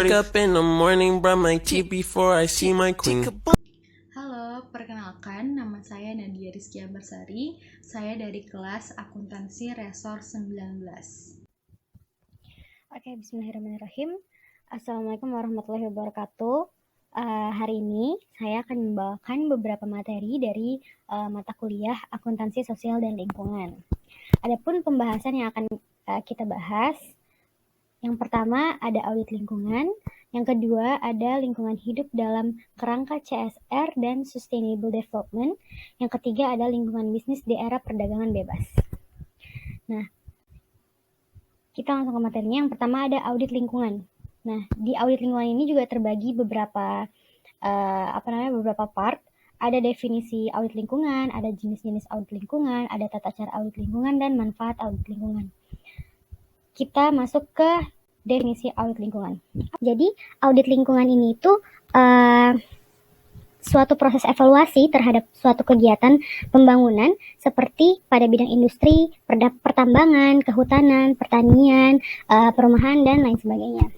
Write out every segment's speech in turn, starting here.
wake up in the morning, brush my teeth before I see my queen. Halo, perkenalkan nama saya Nadia Rizkia Bersari. Saya dari kelas Akuntansi Resor 19. Oke, bismillahirrahmanirrahim. Assalamualaikum warahmatullahi wabarakatuh. Hari ini saya akan membawakan beberapa materi dari mata kuliah Akuntansi Sosial dan Lingkungan. Adapun pembahasan yang akan kita bahas, yang pertama ada audit lingkungan, yang kedua ada lingkungan hidup dalam kerangka CSR dan Sustainable Development, yang ketiga ada lingkungan bisnis di era perdagangan bebas. Nah, kita langsung ke materinya. Yang pertama ada audit lingkungan. Nah, di audit lingkungan ini juga terbagi beberapa part. Ada definisi audit lingkungan, ada jenis-jenis audit lingkungan, ada tata cara audit lingkungan, dan manfaat audit lingkungan. Kita masuk ke definisi audit lingkungan. Jadi, audit lingkungan ini itu suatu proses evaluasi terhadap suatu kegiatan pembangunan seperti pada bidang industri, pertambangan, kehutanan, pertanian, perumahan, dan lain sebagainya.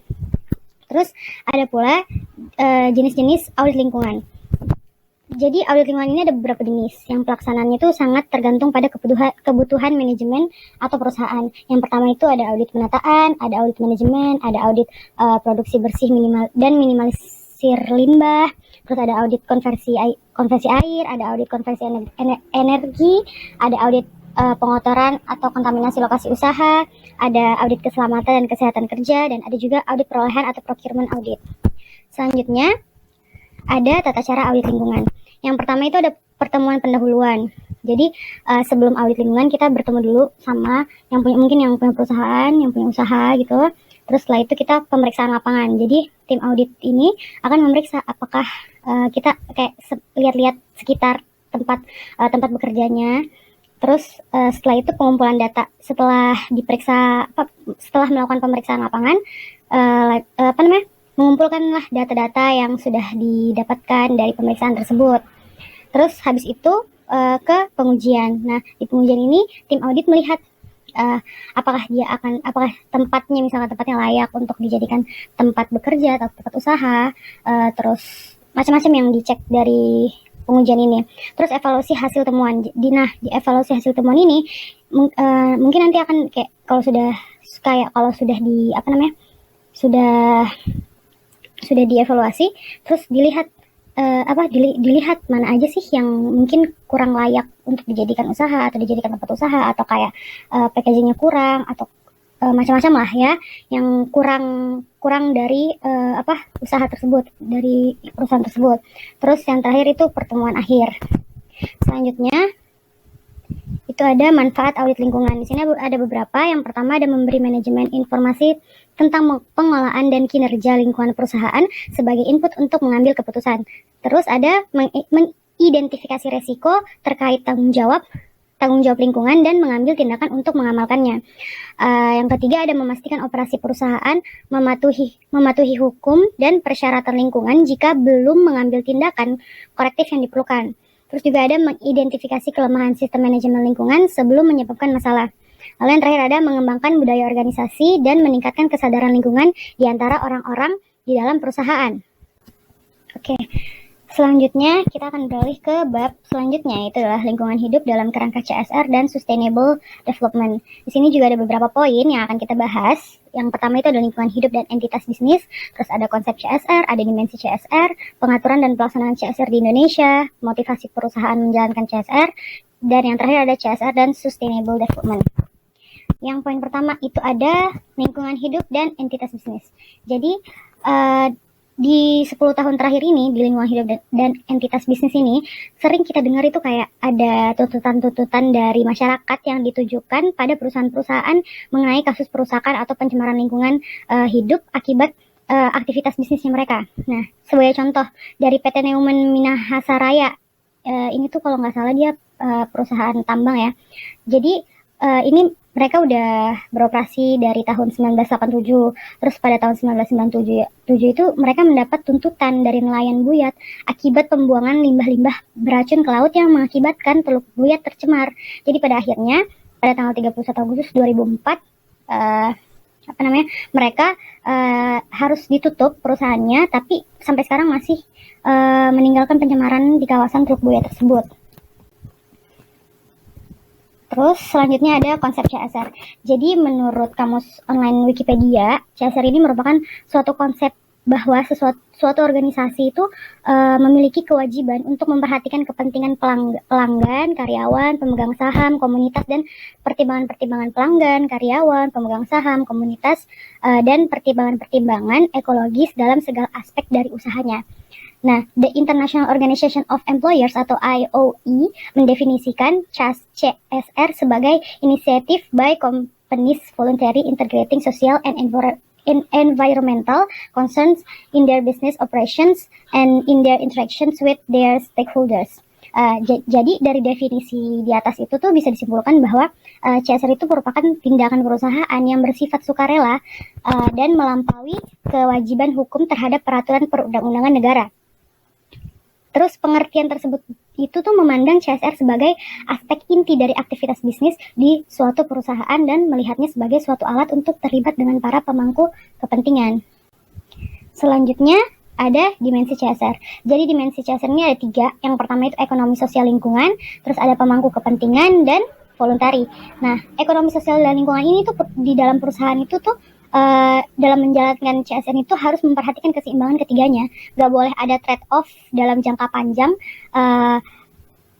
Terus ada pula jenis-jenis audit lingkungan. Jadi audit lingkungan ini ada beberapa jenis. Yang pelaksanaannya itu sangat tergantung pada kebutuhan manajemen atau perusahaan. Yang pertama itu ada audit penataan, ada audit manajemen, ada audit produksi bersih dan minimalisir limbah. Terus ada audit konversi air, ada audit konversi energi, ada audit pengotoran atau kontaminasi lokasi usaha, ada audit keselamatan dan kesehatan kerja, dan ada juga audit perolehan atau procurement audit. Selanjutnya ada tata cara audit lingkungan. Yang pertama itu ada pertemuan pendahuluan. Jadi sebelum audit lingkungan kita bertemu dulu sama yang punya perusahaan, yang punya usaha gitu. Terus setelah itu kita pemeriksaan lapangan. Jadi tim audit ini akan memeriksa apakah kita kayak lihat-lihat sekitar tempat bekerjanya. Terus setelah itu pengumpulan data. Setelah melakukan pemeriksaan lapangan, mengumpulkanlah data-data yang sudah didapatkan dari pemeriksaan tersebut. Terus habis itu ke pengujian. Nah, di pengujian ini tim audit melihat apakah tempatnya layak untuk dijadikan tempat bekerja atau tempat usaha, terus macam-macam yang dicek dari pengujian ini. Terus evaluasi hasil temuan. Di evaluasi hasil temuan ini mungkin nanti akan kalau sudah dievaluasi, terus dilihat mana aja sih yang mungkin kurang layak untuk dijadikan usaha atau dijadikan tempat usaha, atau kayak packagingnya kurang, atau macam-macam lah ya, yang kurang dari usaha tersebut, dari perusahaan tersebut. Terus yang terakhir itu pertemuan akhir. Selanjutnya itu ada manfaat audit lingkungan. Di sini ada beberapa. Yang pertama ada memberi manajemen informasi tentang pengelolaan dan kinerja lingkungan perusahaan sebagai input untuk mengambil keputusan. Terus ada mengidentifikasi resiko terkait tanggung jawab lingkungan dan mengambil tindakan untuk mengamalkannya. Yang ketiga ada memastikan operasi perusahaan mematuhi hukum dan persyaratan lingkungan jika belum mengambil tindakan korektif yang diperlukan. Terus juga ada mengidentifikasi kelemahan sistem manajemen lingkungan sebelum menyebabkan masalah. Lalu yang terakhir ada mengembangkan budaya organisasi dan meningkatkan kesadaran lingkungan di antara orang-orang di dalam perusahaan. Oke. Selanjutnya kita akan beralih ke bab selanjutnya, yaitu adalah lingkungan hidup dalam kerangka CSR dan Sustainable Development. Di sini juga ada beberapa poin yang akan kita bahas. Yang pertama itu ada lingkungan hidup dan entitas bisnis, terus ada konsep CSR, ada dimensi CSR, pengaturan dan pelaksanaan CSR di Indonesia, motivasi perusahaan menjalankan CSR, dan yang terakhir ada CSR dan Sustainable Development. Yang poin pertama itu ada lingkungan hidup dan entitas bisnis. Jadi di 10 tahun terakhir ini, di lingkungan hidup dan entitas bisnis ini, sering kita dengar itu kayak ada tuntutan-tuntutan dari masyarakat yang ditujukan pada perusahaan-perusahaan mengenai kasus perusakan atau pencemaran lingkungan hidup akibat aktivitas bisnisnya mereka. Nah, sebagai contoh, dari PT Neumann Minahasa Raya, ini tuh kalau nggak salah dia perusahaan tambang ya. Jadi, ini mereka udah beroperasi dari tahun 1987. Terus pada tahun 1997 itu mereka mendapat tuntutan dari nelayan buyat akibat pembuangan limbah-limbah beracun ke laut yang mengakibatkan Teluk Buyat tercemar. Jadi pada akhirnya pada tanggal 31 Agustus 2004 mereka harus ditutup perusahaannya, tapi sampai sekarang masih meninggalkan pencemaran di kawasan Teluk Buaya tersebut. Terus selanjutnya ada konsep CSR. Jadi menurut kamus online Wikipedia, CSR ini merupakan suatu konsep bahwa suatu organisasi itu memiliki kewajiban untuk memperhatikan kepentingan pelanggan, karyawan, pemegang saham, komunitas, dan pertimbangan-pertimbangan pelanggan, karyawan, pemegang saham, komunitas, dan pertimbangan-pertimbangan ekologis dalam segala aspek dari usahanya. Nah, The International Organization of Employers atau IOE mendefinisikan CSR sebagai Initiative by Companies Voluntary Integrating Social and Environmental Concerns in their business operations and in their interactions with their stakeholders. Jadi dari definisi di atas itu tuh bisa disimpulkan bahwa CSR itu merupakan tindakan perusahaan yang bersifat sukarela dan melampaui kewajiban hukum terhadap peraturan perundang-undangan negara. Terus pengertian tersebut itu tuh memandang CSR sebagai aspek inti dari aktivitas bisnis di suatu perusahaan dan melihatnya sebagai suatu alat untuk terlibat dengan para pemangku kepentingan. Selanjutnya ada dimensi CSR. Jadi dimensi CSR ini ada 3. Yang pertama itu ekonomi sosial lingkungan, terus ada pemangku kepentingan, dan voluntari. Nah, ekonomi sosial dan lingkungan ini tuh di dalam perusahaan itu tuh dalam menjalankan CSR itu harus memperhatikan keseimbangan ketiganya. Gak boleh ada trade-off dalam jangka panjang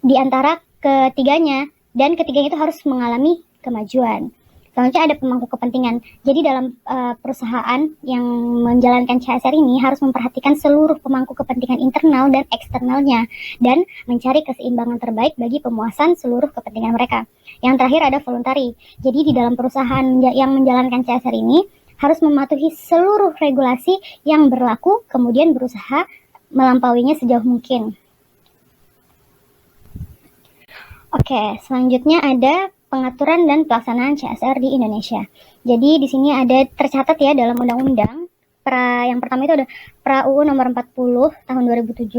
di antara ketiganya, dan ketiganya itu harus mengalami kemajuan. Selanjutnya ada pemangku kepentingan. Jadi dalam perusahaan yang menjalankan CSR ini harus memperhatikan seluruh pemangku kepentingan internal dan eksternalnya dan mencari keseimbangan terbaik bagi pemuasan seluruh kepentingan mereka. Yang terakhir ada voluntari. Jadi di dalam perusahaan yang menjalankan CSR ini harus mematuhi seluruh regulasi yang berlaku, kemudian berusaha melampauinya sejauh mungkin. Oke, selanjutnya ada pengaturan dan pelaksanaan CSR di Indonesia. Jadi di sini ada tercatat ya dalam undang-undang. Yang pertama itu ada Pra UU nomor 40 tahun 2007,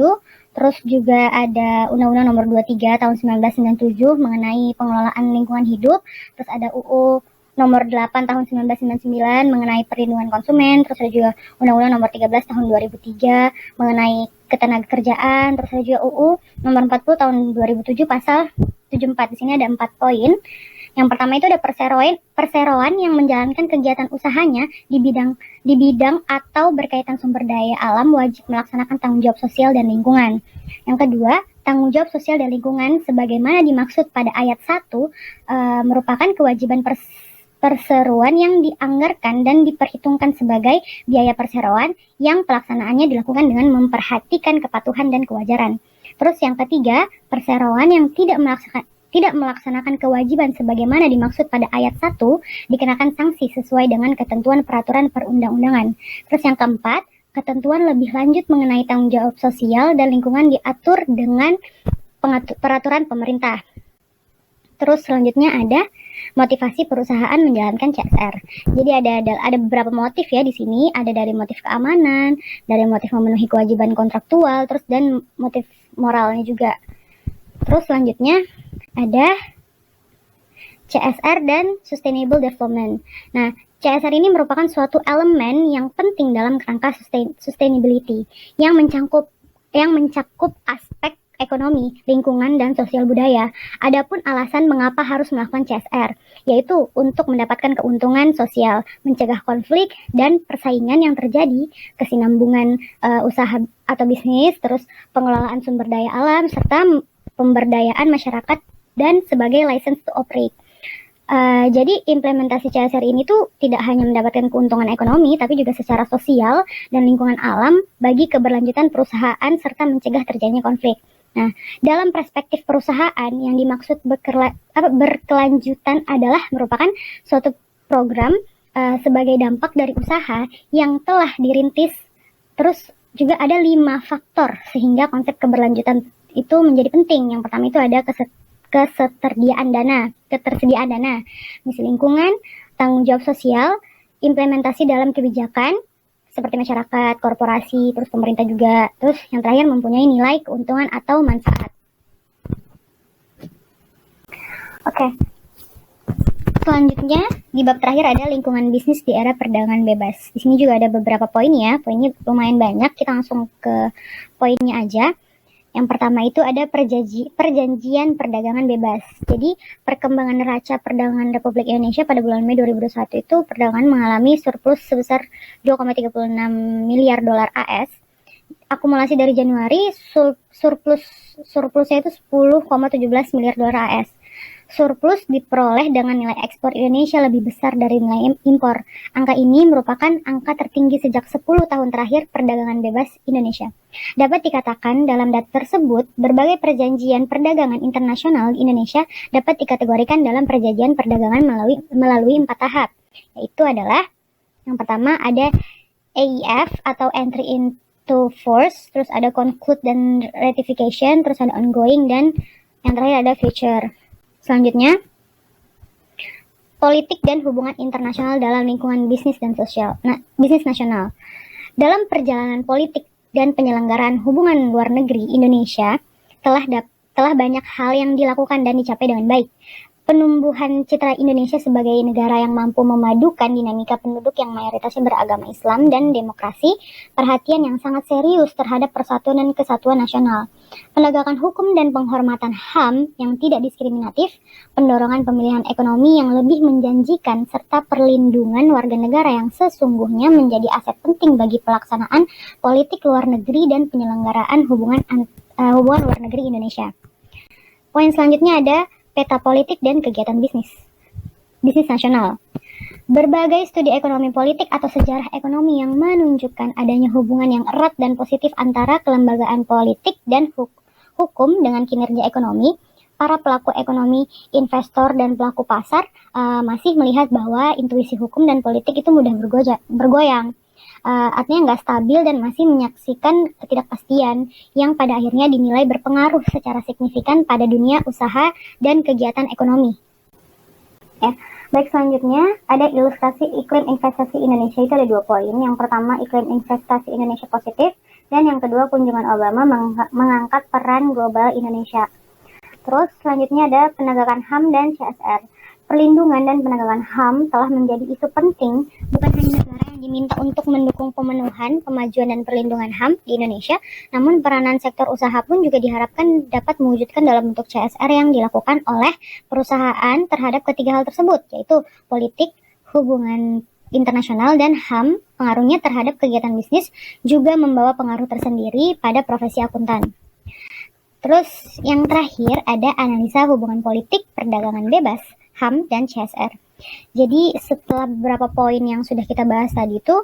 terus juga ada Undang-Undang nomor 23 tahun 1997 mengenai pengelolaan lingkungan hidup, terus ada UU nomor 8 tahun 1999 mengenai perlindungan konsumen, terus ada juga Undang-Undang nomor 13 tahun 2003 mengenai ketenagakerjaan, terus ada juga UU nomor 40 tahun 2007 pasal 74. Di sini ada 4 poin. Yang pertama itu ada perseroan yang menjalankan kegiatan usahanya di bidang atau berkaitan sumber daya alam wajib melaksanakan tanggung jawab sosial dan lingkungan. Yang kedua, tanggung jawab sosial dan lingkungan sebagaimana dimaksud pada ayat 1 merupakan kewajiban perseroan yang dianggarkan dan diperhitungkan sebagai biaya perseroan yang pelaksanaannya dilakukan dengan memperhatikan kepatuhan dan kewajaran. Terus yang ketiga, perseroan yang tidak melaksanakan kewajiban sebagaimana dimaksud pada ayat 1 dikenakan sanksi sesuai dengan ketentuan peraturan perundang-undangan. Terus yang keempat, ketentuan lebih lanjut mengenai tanggung jawab sosial dan lingkungan diatur dengan peraturan pemerintah. Terus selanjutnya ada motivasi perusahaan menjalankan CSR. Jadi ada beberapa motif ya di sini, ada dari motif keamanan, dari motif memenuhi kewajiban kontraktual, terus dan motif moralnya juga. Terus selanjutnya ada CSR dan Sustainable Development. Nah, CSR ini merupakan suatu elemen yang penting dalam kerangka sustainability yang mencakup aspek ekonomi, lingkungan, dan sosial budaya. Adapun alasan mengapa harus melakukan CSR, yaitu untuk mendapatkan keuntungan sosial, mencegah konflik dan persaingan yang terjadi, kesinambungan usaha atau bisnis, terus pengelolaan sumber daya alam, serta pemberdayaan masyarakat dan sebagai license to operate. Jadi implementasi CSR ini tuh tidak hanya mendapatkan keuntungan ekonomi, tapi juga secara sosial dan lingkungan alam bagi keberlanjutan perusahaan serta mencegah terjadinya konflik. Nah, dalam perspektif perusahaan yang dimaksud berkelanjutan adalah merupakan suatu program sebagai dampak dari usaha yang telah dirintis. Terus juga ada 5 faktor sehingga konsep keberlanjutan itu menjadi penting. Yang pertama itu ada ketersediaan dana, misi lingkungan, tanggung jawab sosial, implementasi dalam kebijakan seperti masyarakat, korporasi, terus pemerintah juga. Terus yang terakhir mempunyai nilai keuntungan atau manfaat. Oke. Selanjutnya, di bab terakhir ada lingkungan bisnis di era perdagangan bebas. Di sini juga ada beberapa poin ya, poinnya lumayan banyak, kita langsung ke poinnya aja. Yang pertama itu ada perjanjian perdagangan bebas. Jadi, perkembangan neraca perdagangan Republik Indonesia pada bulan Mei 2021 itu perdagangan mengalami surplus sebesar 2,36 miliar dolar AS. Akumulasi dari Januari, surplusnya itu 10,17 miliar dolar AS. Surplus diperoleh dengan nilai ekspor Indonesia lebih besar dari nilai impor. Angka ini merupakan angka tertinggi sejak 10 tahun terakhir perdagangan bebas Indonesia. Dapat dikatakan dalam data tersebut, berbagai perjanjian perdagangan internasional di Indonesia dapat dikategorikan dalam perjanjian perdagangan melalui 4 tahap. Yaitu adalah, yang pertama ada AEF atau Entry into Force, terus ada Conclude dan Ratification, terus ada Ongoing, dan yang terakhir ada Future. Selanjutnya, politik dan hubungan internasional dalam lingkungan bisnis dan sosial. Bisnis nasional. Dalam perjalanan politik dan penyelenggaraan hubungan luar negeri Indonesia, telah banyak hal yang dilakukan dan dicapai dengan baik. Penumbuhan citra Indonesia sebagai negara yang mampu memadukan dinamika penduduk yang mayoritasnya beragama Islam dan demokrasi, perhatian yang sangat serius terhadap persatuan dan kesatuan nasional, penegakan hukum dan penghormatan HAM yang tidak diskriminatif, pendorongan pemilihan ekonomi yang lebih menjanjikan, serta perlindungan warga negara yang sesungguhnya menjadi aset penting bagi pelaksanaan politik luar negeri dan penyelenggaraan hubungan luar negeri Indonesia. Poin selanjutnya ada peta politik dan kegiatan bisnis nasional. Berbagai studi ekonomi politik atau sejarah ekonomi yang menunjukkan adanya hubungan yang erat dan positif antara kelembagaan politik dan hukum dengan kinerja ekonomi. Para pelaku ekonomi, investor, dan pelaku pasar masih melihat bahwa intuisi hukum dan politik itu mudah bergoyang. Artinya nggak stabil dan masih menyaksikan ketidakpastian yang pada akhirnya dinilai berpengaruh secara signifikan pada dunia usaha dan kegiatan ekonomi. Ya. Baik, selanjutnya ada ilustrasi iklim investasi Indonesia. Itu ada 2 poin. Yang pertama, iklim investasi Indonesia positif, dan yang kedua, kunjungan Obama mengangkat peran global Indonesia. Terus selanjutnya ada penegakan HAM dan CSR. Perlindungan dan penegakan HAM telah menjadi isu penting bukan hanya negara yang diminta untuk mendukung pemenuhan, kemajuan, dan perlindungan HAM di Indonesia, namun peranan sektor usaha pun juga diharapkan dapat mewujudkan dalam bentuk CSR yang dilakukan oleh perusahaan terhadap ketiga hal tersebut, yaitu politik, hubungan internasional, dan HAM. Pengaruhnya terhadap kegiatan bisnis juga membawa pengaruh tersendiri pada profesi akuntan. Terus yang terakhir ada analisa hubungan politik, perdagangan bebas, HAM, dan CSR. Jadi setelah beberapa poin yang sudah kita bahas tadi itu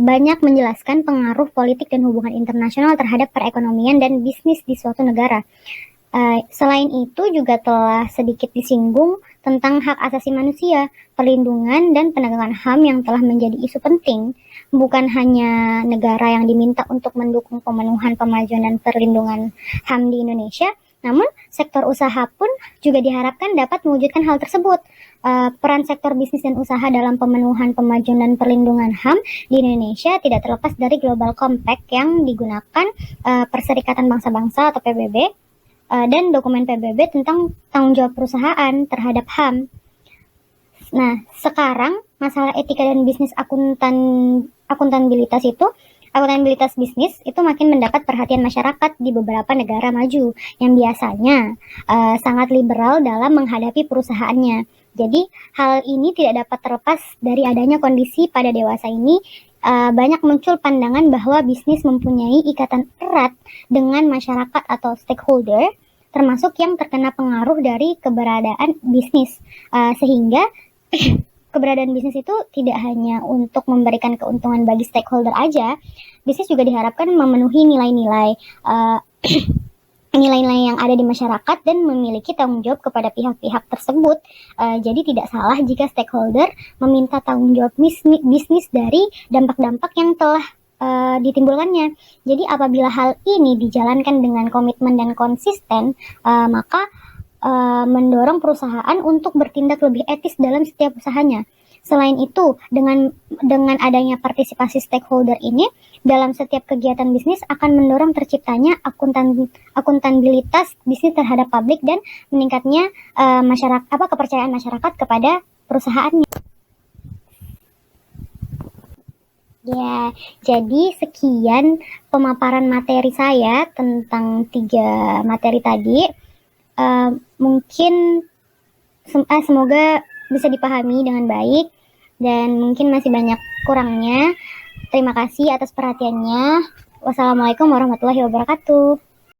banyak menjelaskan pengaruh politik dan hubungan internasional terhadap perekonomian dan bisnis di suatu negara. Selain itu juga telah sedikit disinggung tentang hak asasi manusia, perlindungan, dan penegakan HAM yang telah menjadi isu penting. Bukan hanya negara yang diminta untuk mendukung pemenuhan, kemajuan, dan perlindungan HAM di Indonesia, namun sektor usaha pun juga diharapkan dapat mewujudkan hal tersebut. Peran sektor bisnis dan usaha dalam pemenuhan, kemajuan, dan perlindungan HAM di Indonesia tidak terlepas dari Global Compact yang digunakan Perserikatan Bangsa-Bangsa atau PBB dan dokumen PBB tentang tanggung jawab perusahaan terhadap HAM. Nah, sekarang masalah etika dan bisnis akuntabilitas bisnis itu makin mendapat perhatian masyarakat di beberapa negara maju yang biasanya sangat liberal dalam menghadapi perusahaannya. Jadi hal ini tidak dapat terlepas dari adanya kondisi pada dewasa ini. Banyak muncul pandangan bahwa bisnis mempunyai ikatan erat dengan masyarakat atau stakeholder, termasuk yang terkena pengaruh dari keberadaan bisnis, sehingga keberadaan bisnis itu tidak hanya untuk memberikan keuntungan bagi stakeholder aja. Bisnis juga diharapkan memenuhi nilai-nilai yang ada di masyarakat dan memiliki tanggung jawab kepada pihak-pihak tersebut. Jadi tidak salah jika stakeholder meminta tanggung jawab bisnis dari dampak-dampak yang telah ditimbulkannya. Jadi apabila hal ini dijalankan dengan komitmen dan konsisten, maka mendorong perusahaan untuk bertindak lebih etis dalam setiap usahanya. Selain itu, dengan adanya partisipasi stakeholder ini dalam setiap kegiatan bisnis akan mendorong terciptanya akuntabilitas bisnis terhadap publik dan meningkatnya kepercayaan masyarakat kepada perusahaannya. Ya, jadi sekian pemaparan materi saya tentang 3 materi tadi. Mungkin semoga bisa dipahami dengan baik dan mungkin masih banyak kurangnya. Terima kasih atas perhatiannya. Wassalamualaikum warahmatullahi wabarakatuh.